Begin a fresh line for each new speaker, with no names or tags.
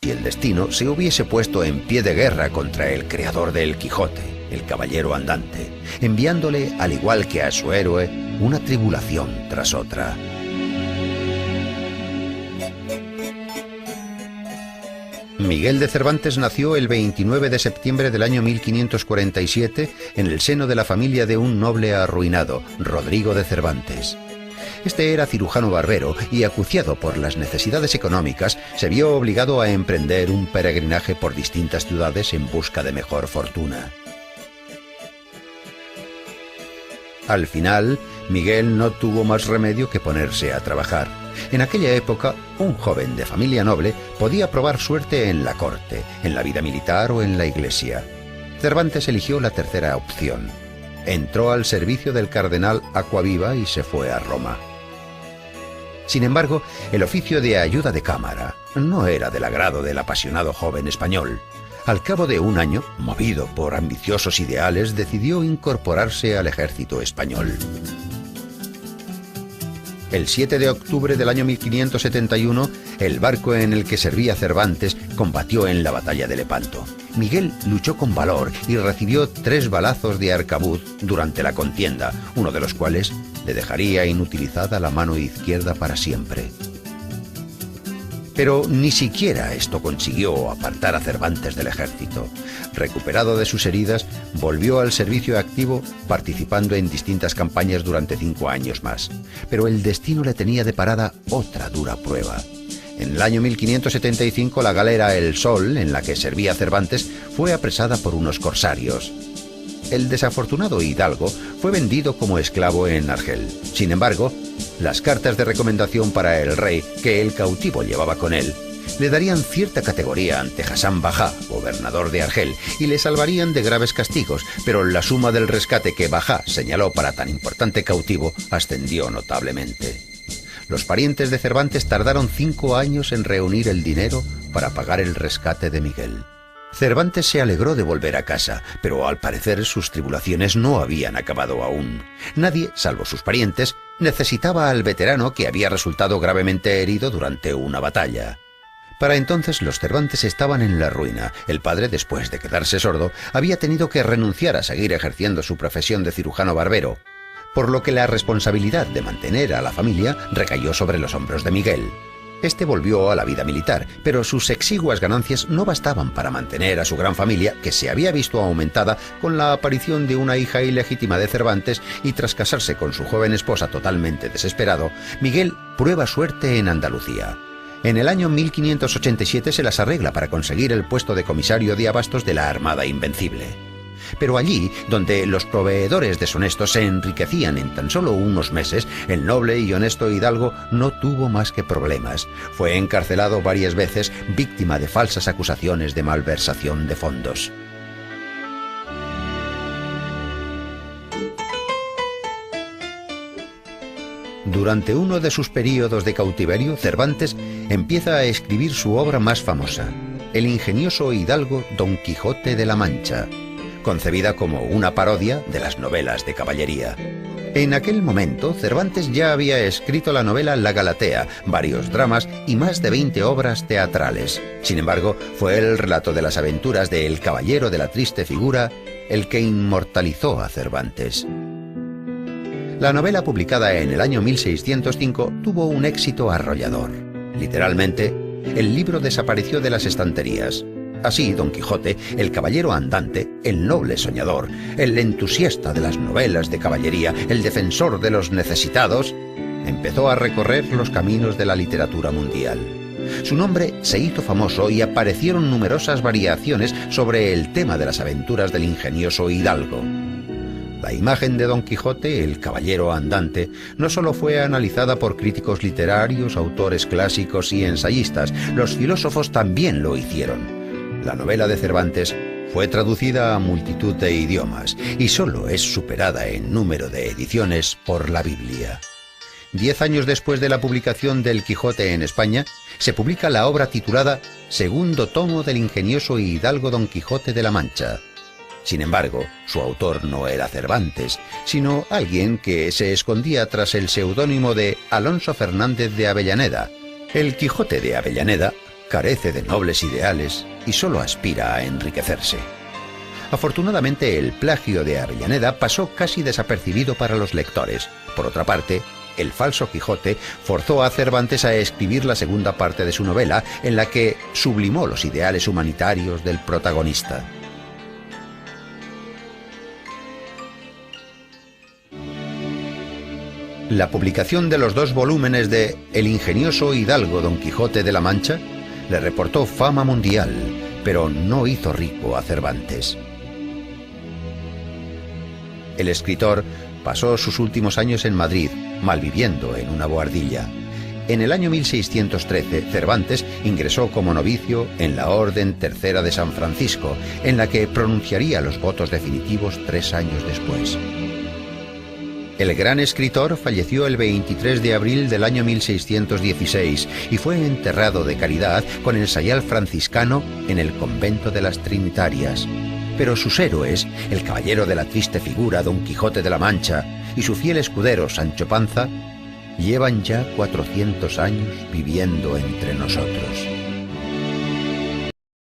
si el destino se hubiese puesto en pie de guerra contra el creador del Quijote, el caballero andante, enviándole, al igual que a su héroe, una tribulación tras otra. Miguel de Cervantes nació el 29 de septiembre del año 1547 en el seno de la familia de un noble arruinado, Rodrigo de Cervantes. Este era cirujano barbero y, acuciado por las necesidades económicas, se vio obligado a emprender un peregrinaje por distintas ciudades en busca de mejor fortuna. Al final, Miguel no tuvo más remedio que ponerse a trabajar. En aquella época, un joven de familia noble podía probar suerte en la corte, en la vida militar o en la iglesia. Cervantes eligió la tercera opción. Entró al servicio del cardenal Acquaviva y se fue a Roma. Sin embargo, el oficio de ayuda de cámara no era del agrado del apasionado joven español. Al cabo de un año, movido por ambiciosos ideales, decidió incorporarse al ejército español. El 7 de octubre del año 1571, el barco en el que servía Cervantes combatió en la batalla de Lepanto. Miguel luchó con valor y recibió 3 balazos de arcabuz durante la contienda, uno de los cuales le dejaría inutilizada la mano izquierda para siempre. Pero ni siquiera esto consiguió apartar a Cervantes del ejército. Recuperado de sus heridas, volvió al servicio activo, participando en distintas campañas durante 5 años más. Pero el destino le tenía deparada otra dura prueba. En el año 1575, la galera El Sol, en la que servía Cervantes, fue apresada por unos corsarios. El desafortunado hidalgo fue vendido como esclavo en Argel. Sin embargo, las cartas de recomendación para el rey que el cautivo llevaba con él le darían cierta categoría ante Hassan Bajá, gobernador de Argel, y le salvarían de graves castigos, pero la suma del rescate que Bajá señaló para tan importante cautivo ascendió notablemente. Los parientes de Cervantes tardaron 5 años en reunir el dinero para pagar el rescate de Miguel. Cervantes se alegró de volver a casa, pero al parecer sus tribulaciones no habían acabado aún. Nadie, salvo sus parientes, necesitaba al veterano que había resultado gravemente herido durante una batalla. Para entonces los Cervantes estaban en la ruina. El padre, después de quedarse sordo, había tenido que renunciar a seguir ejerciendo su profesión de cirujano barbero, por lo que la responsabilidad de mantener a la familia recayó sobre los hombros de Miguel. Este volvió a la vida militar, pero sus exiguas ganancias no bastaban para mantener a su gran familia, que se había visto aumentada con la aparición de una hija ilegítima de Cervantes, y tras casarse con su joven esposa totalmente desesperado, Miguel prueba suerte en Andalucía. En el año 1587 se las arregla para conseguir el puesto de comisario de abastos de la Armada Invencible. Pero allí, donde los proveedores deshonestos se enriquecían en tan solo unos meses, el noble y honesto hidalgo no tuvo más que problemas. Fue encarcelado varias veces, víctima de falsas acusaciones de malversación de fondos. Durante uno de sus períodos de cautiverio, Cervantes empieza a escribir su obra más famosa, el ingenioso hidalgo Don Quijote de la Mancha, concebida como una parodia de las novelas de caballería. En aquel momento, Cervantes ya había escrito la novela La Galatea, varios dramas y más de 20 obras teatrales. Sin embargo, fue el relato de las aventuras de El Caballero de la Triste Figura el que inmortalizó a Cervantes. La novela, publicada en el año 1605, tuvo un éxito arrollador. Literalmente, el libro desapareció de las estanterías. Así, Don Quijote, el caballero andante, el noble soñador, el entusiasta de las novelas de caballería, el defensor de los necesitados, empezó a recorrer los caminos de la literatura mundial. Su nombre se hizo famoso y aparecieron numerosas variaciones sobre el tema de las aventuras del ingenioso hidalgo. La imagen de Don Quijote, el caballero andante, no solo fue analizada por críticos literarios, autores clásicos y ensayistas, los filósofos también lo hicieron. La novela de Cervantes fue traducida a multitud de idiomas y solo es superada en número de ediciones por la Biblia. 10 años después de la publicación del Quijote en España, se publica la obra titulada Segundo tomo del ingenioso hidalgo Don Quijote de la Mancha. Sin embargo, su autor no era Cervantes, sino alguien que se escondía tras el seudónimo de Alonso Fernández de Avellaneda. El Quijote de Avellaneda carece de nobles ideales y solo aspira a enriquecerse. Afortunadamente, el plagio de Avellaneda pasó casi desapercibido para los lectores. Por otra parte, el falso Quijote forzó a Cervantes a escribir la segunda parte de su novela, en la que sublimó los ideales humanitarios del protagonista. La publicación de los 2 volúmenes de El ingenioso hidalgo Don Quijote de la Mancha le reportó fama mundial, pero no hizo rico a Cervantes. El escritor pasó sus últimos años en Madrid, malviviendo en una bohardilla. En el año 1613, Cervantes ingresó como novicio en la Orden Tercera de San Francisco, en la que pronunciaría los votos definitivos 3 años después. El gran escritor falleció el 23 de abril del año 1616 y fue enterrado de caridad con el sayal franciscano en el convento de las Trinitarias. Pero sus héroes, el caballero de la triste figura Don Quijote de la Mancha y su fiel escudero Sancho Panza, llevan ya 400 años viviendo entre nosotros.